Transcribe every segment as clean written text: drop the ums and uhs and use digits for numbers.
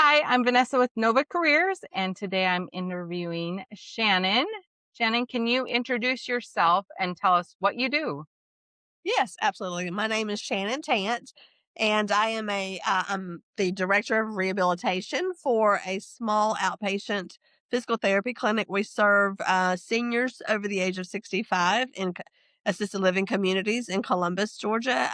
Hi, I'm Vanessa with Nova Careers, and today I'm interviewing Shannon. Shannon, can you introduce yourself and tell us what you do? Yes, absolutely. My name is Shannon Tant, and I'm the director of rehabilitation for a small outpatient physical therapy clinic. We serve seniors over the age of 65 in assisted living communities in Columbus, Georgia.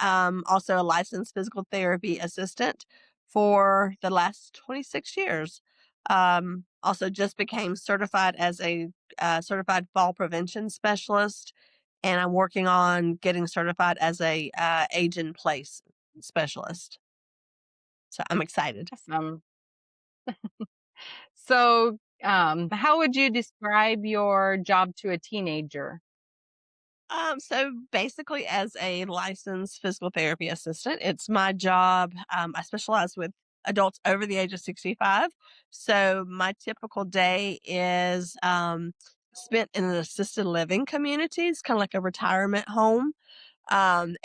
Also, a licensed physical therapy assistant for the last 26 years. Also, just became certified as a certified fall prevention specialist, and I'm working on getting certified as a age in place specialist. So I'm excited. Awesome. How would you describe your job to a teenager? So basically, as a licensed physical therapy assistant, it's my job. I specialize with adults over the age of 65. So my typical day is spent in an assisted living community. It's kind of like a retirement home. And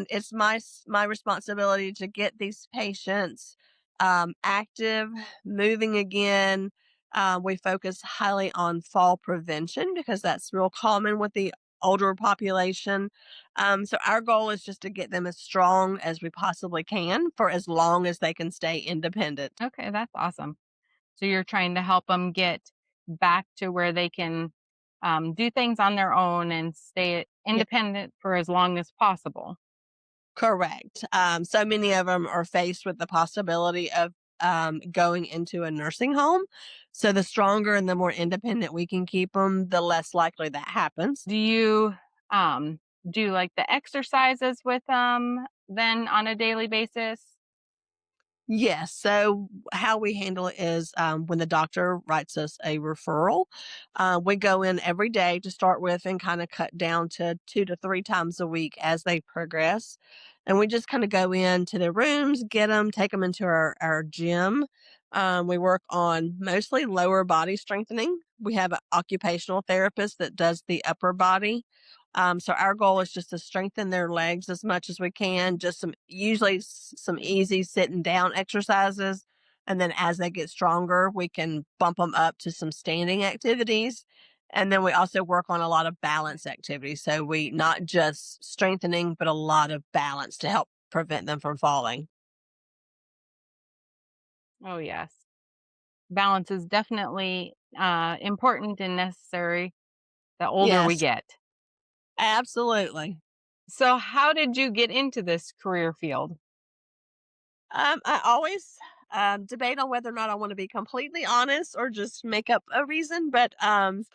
it's my responsibility to get these patients active, moving again. We focus highly on fall prevention because that's real common with the older population. So our goal is just to get them as strong as we possibly can for as long as they can stay independent. Okay, that's awesome. So you're trying to help them get back to where they can do things on their own and stay independent for as long as possible. Correct. So many of them are faced with the possibility of going into a nursing home. So the stronger and the more independent we can keep them, the less likely that happens. Do you um, do like the exercises with them then on a daily basis? Yes. So how we handle it is when the doctor writes us a referral, we go in every day to start with and kind of cut down to 2 to 3 times a week as they progress. And we just kind of go into their rooms, get them, take them into our gym. We work on mostly lower body strengthening. We have an occupational therapist that does the upper body. So our goal is just to strengthen their legs as much as we can, just some easy sitting down exercises. And then as they get stronger, we can bump them up to some standing activities. And then we also work on a lot of balance activities. So we not just strengthening, but a lot of balance to help prevent them from falling. Oh, yes. Balance is definitely important and necessary the older we Yes, get. absolutely. So, how did you get into this career field? I always debate on whether or not I want to be completely honest or just make up a reason. But as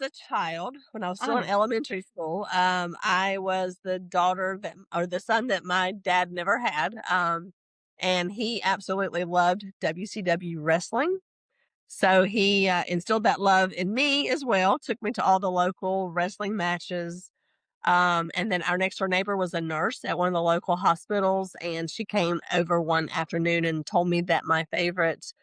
a child, when I was still in Oh, elementary school, I was the daughter that, or the son that my dad never had. And he absolutely loved WCW wrestling. So he instilled that love in me as well, took me to all the local wrestling matches, and then our next door neighbor was a nurse at one of the local hospitals, and she came over one afternoon and told me that my favorite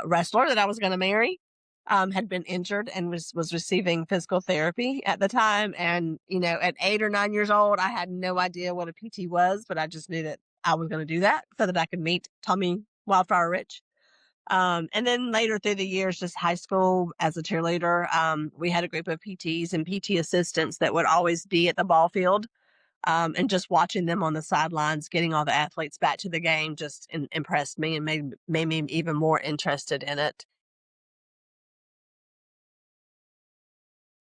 wrestler that I was going to marry had been injured and was receiving physical therapy at the time. And at 8 or 9 years old, I had no idea what a PT was, but I just knew that I was going to do that so that I could meet Tommy Wildfire Rich. And then later through the years, just high school as a cheerleader, we had a group of PTs and PT assistants that would always be at the ball field. And just watching them on the sidelines, getting all the athletes back to the game, just impressed me and made me even more interested in it.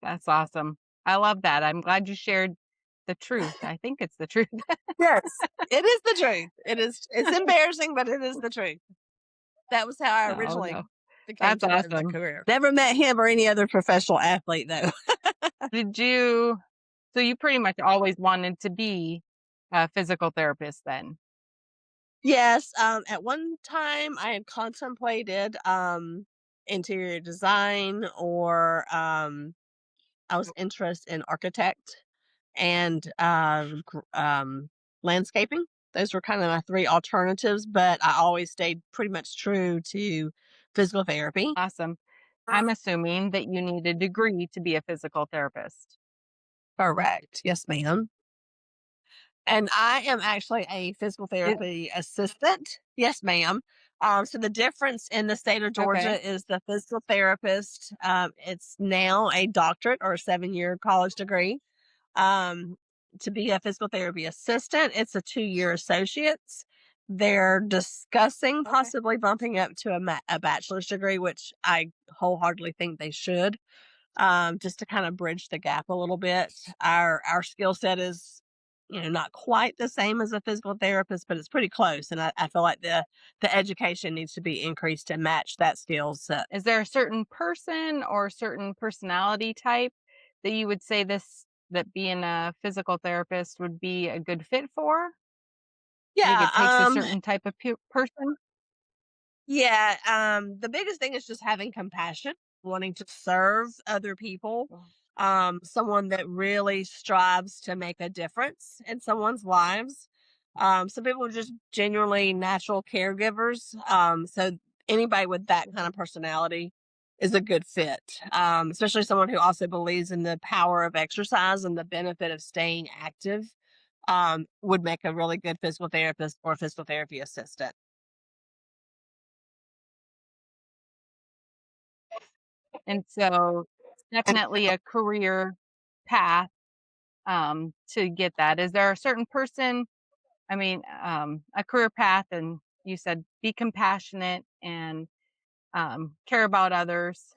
that's awesome. I love that. I'm glad you shared the truth. I think it's the truth. Yes, it is the truth. It is. It's embarrassing, but it is the truth. That was how I Oh, originally no. became That's to know the awesome. career. Never met him or any other professional athlete, though. Did you so you pretty much always wanted to be a physical therapist then? Yes, at one time I had contemplated interior design, or I was interested in architect and landscaping. Those were kind of my three alternatives, but I always stayed pretty much true to physical therapy. Awesome. I'm assuming that you need a degree to be a physical therapist. Correct. Yes, ma'am. And I am actually a physical It therapy assistant. Yes, ma'am. So the difference in the state of Okay. Georgia is the physical therapist. It's now a doctorate or a 7-year college degree. Um, to be a physical therapy assistant, it's a 2-year associate's. They're discussing Okay. possibly bumping up to a bachelor's degree, which I wholeheartedly think they should, just to kind of bridge the gap a little bit. Our skill set is, not quite the same as a physical therapist, but it's pretty close. And I feel like the education needs to be increased to match that skill set. Is there a certain person or certain personality type that you would say that being a physical therapist would be a good fit for? Do you think Yeah, it takes a certain type of person? yeah. The biggest thing is just having compassion, wanting to serve other people. Someone that really strives to make a difference in someone's lives. Some people are just genuinely natural caregivers. So anybody with that kind of personality is a good fit. Especially someone who also believes in the power of exercise and the benefit of staying active. Would make a really good physical therapist or physical therapy assistant. And so it's definitely a career path to get that. Is there a certain person, I mean, a career path, and you said be compassionate and care about others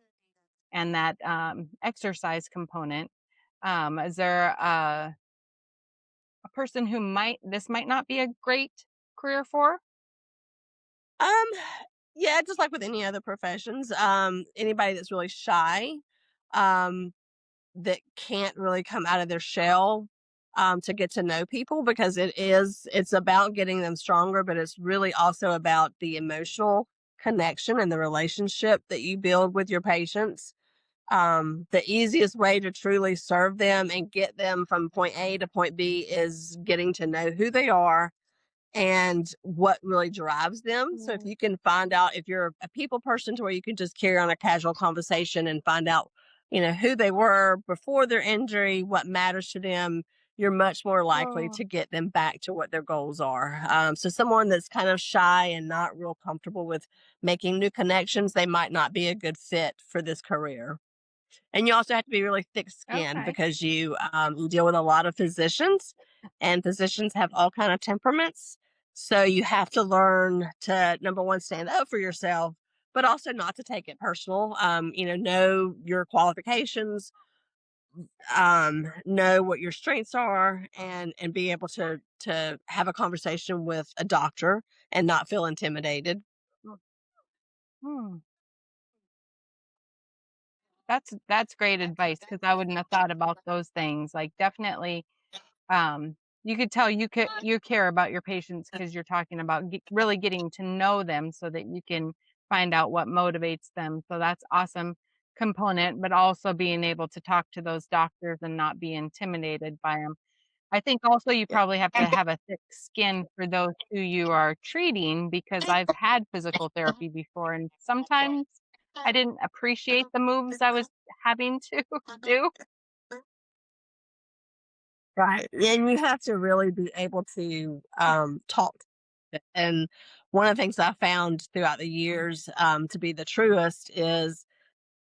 and that exercise component. Is there a person who this might not be a great career for? Um, yeah, just like with any other professions, anybody that's really shy, um, that can't really come out of their shell, to get to know people because it's about getting them stronger, but it's really also about the emotional connection and the relationship that you build with your patients. The easiest way to truly serve them and get them from point A to point B is getting to know who they are and what really drives them. So if Mm. you can find out if you're a people person to where you can just carry on a casual conversation and find out, who they were before their injury, what matters to them, you're much more likely Oh, to get them back to what their goals are. So someone that's kind of shy and not real comfortable with making new connections, they might not be a good fit for this career. And you also have to be really thick-skinned okay. because you deal with a lot of physicians, and physicians have all kind of temperaments. So you have to learn to, number one, stand up for yourself, but also not to take it personal. Know your qualifications, know what your strengths are, and be able to have a conversation with a doctor and not feel intimidated. Hmm. That's great advice because I wouldn't have thought about those things. Like definitely, you could tell you care about your patients because you're talking about really getting to know them so that you can find out what motivates them. So that's awesome component, but also being able to talk to those doctors and not be intimidated by them. I think also you Yeah. probably have to have a thick skin for those who you are treating because I've had physical therapy before and sometimes I didn't appreciate the moves I was having to do. Right. And you have to really be able to talk. And one of the things I found throughout the years to be the truest is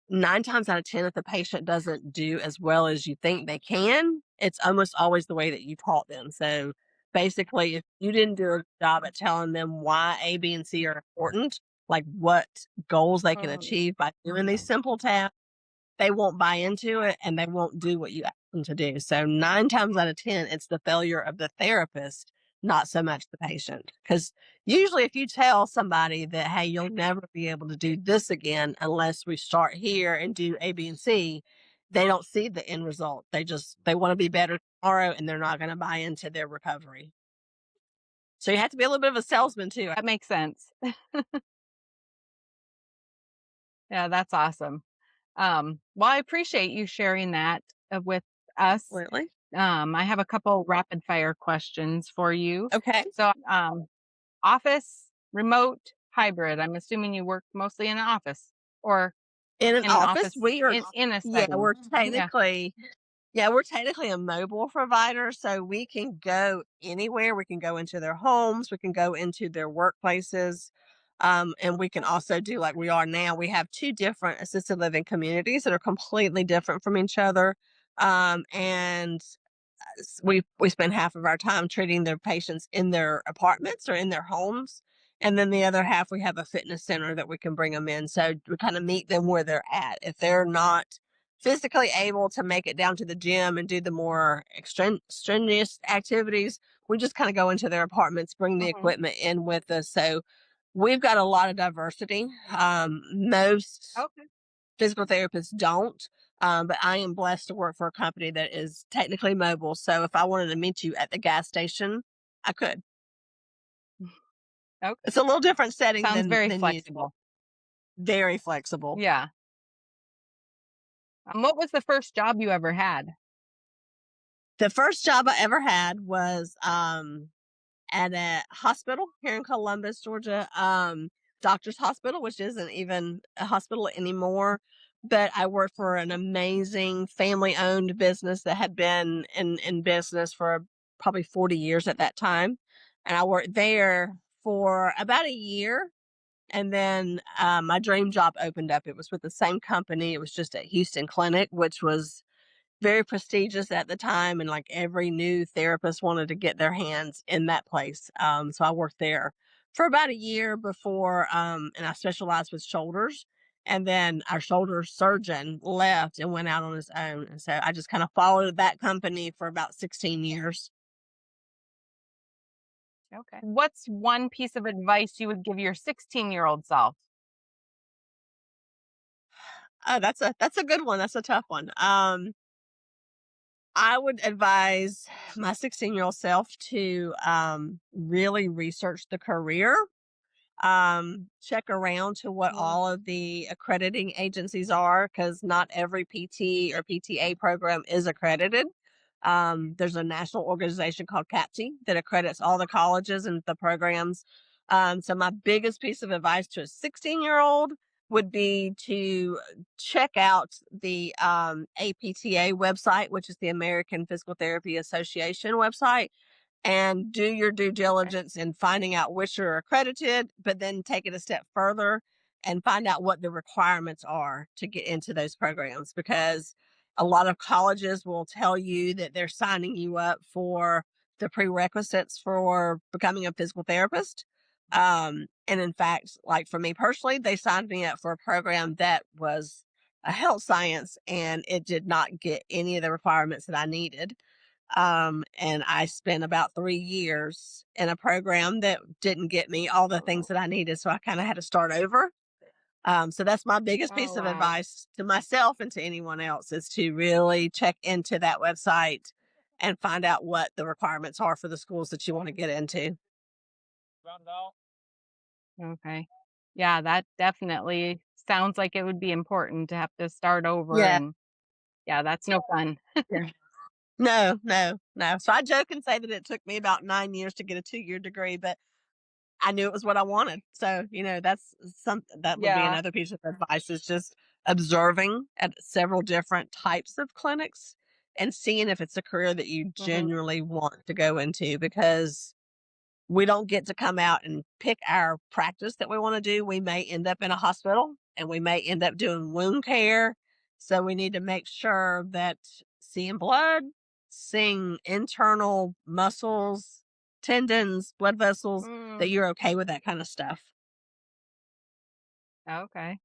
9 times out of 10, if the patient doesn't do as well as you think they can, it's almost always the way that you taught them. So basically, if you didn't do a job at telling them why A, B, and C are important, like what goals they can Oh, achieve by doing these simple tasks, they won't buy into it and they won't do what you ask them to do. So 9 times out of 10, it's the failure of the therapist, not so much the patient. Because usually if you tell somebody that, hey, you'll never be able to do this again unless we start here and do A, B, and C, they don't see the end result. They want to be better tomorrow and they're not going to buy into their recovery. So you have to be a little bit of a salesman too. that makes sense. Yeah, that's awesome. Well, I appreciate you sharing that with us. Absolutely. I have a couple rapid fire questions for you. Okay. So, office, remote, hybrid. I'm assuming you work mostly in an office or In an in an office, office we are, in a yeah, setting. Yeah. we're technically a mobile provider, so we can go anywhere. We can go into their homes, we can go into their workplaces. And we can also do like we are now. We have two different assisted living communities that are completely different from each other. And we spend half of our time treating their patients in their apartments or in their homes, and then the other half we have a fitness center that we can bring them in, so we kind of meet them where they're at. If they're not physically able to make it down to the gym and do the more strenuous activities, we just kind of go into their apartments, bring the Mhm. equipment in with us. So we've got a lot of diversity. Most Okay. physical therapists don't. But I am blessed to work for a company that is technically mobile. So if I wanted to meet you at the gas station, I could. Okay. It's a little different setting Sounds very than usual. flexible. Very flexible. Yeah. What was the first job you ever had? The first job I ever had was at a hospital here in Columbus, Georgia, doctor's hospital, which isn't even a hospital anymore. But I worked for an amazing family owned business that had been in business for probably 40 years at that time. And I worked there for about a year. And then my dream job opened up. It was with the same company. It was just at Houston Clinic, which was very prestigious at the time, and like every new therapist wanted to get their hands in that place. So I worked there for about a year before, and I specialized with shoulders. And then our shoulder surgeon left and went out on his own, and so I just kind of followed that company for about 16 years. Okay. What's one piece of advice you would give your 16-year-old self? Oh, that's a good one. That's a tough one. I would advise my 16-year-old self to really research the career, check around to what Mm, all of the accrediting agencies are, because not every PT or PTA program is accredited. There's a national organization called CAPTE that accredits all the colleges and the programs. So my biggest piece of advice to a 16-year-old would be to check out the APTA website, which is the American Physical Therapy Association website, and do your due okay. diligence in finding out which are accredited, but then take it a step further and find out what the requirements are to get into those programs. Because a lot of colleges will tell you that they're signing you up for the prerequisites for becoming a physical therapist. And in fact, like for me personally, they signed me up for a program that was a health science and it did not get any of the requirements that I needed. And I spent about 3 years in a program that didn't get me all the things that I needed. So I kind of had to start over. So that's my biggest Oh, piece of wow. advice to myself and to anyone else is to really check into that website and find out what the requirements are for the schools that you want to get into. Okay. Yeah, that definitely sounds like it would be important to have to start over, Yeah. and yeah, that's no fun. Yeah. No, no, no. So I joke and say that it took me about 9 years to get a 2 year degree, but I knew it was what I wanted. So, that's something that would be Yeah. another piece of advice is just observing at several different types of clinics and seeing if it's a career that you Mhm. genuinely want to go into, because we don't get to come out and pick our practice that we want to do. We may end up in a hospital and we may end up doing wound care. So we need to make sure that seeing blood, seeing internal muscles, tendons, blood vessels, Mm, that you're okay with that kind of stuff. okay.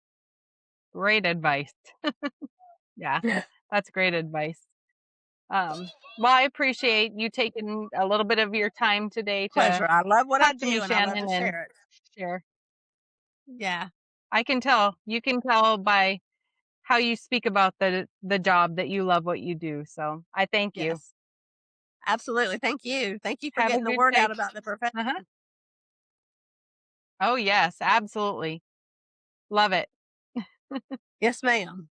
Great advice. Yeah, that's great advice. Well, I appreciate you taking a little bit of your time today to Pleasure. I love what I talk to me, do and I love to Shannon, and share it. share. Yeah. I can tell. You can tell by how you speak about the job that you love what you do. So I thank you. Yes. Absolutely. Thank you. Thank you for Have a getting the good word day. out about the profession. Uh-huh. Oh yes, absolutely. Love it. Yes, ma'am.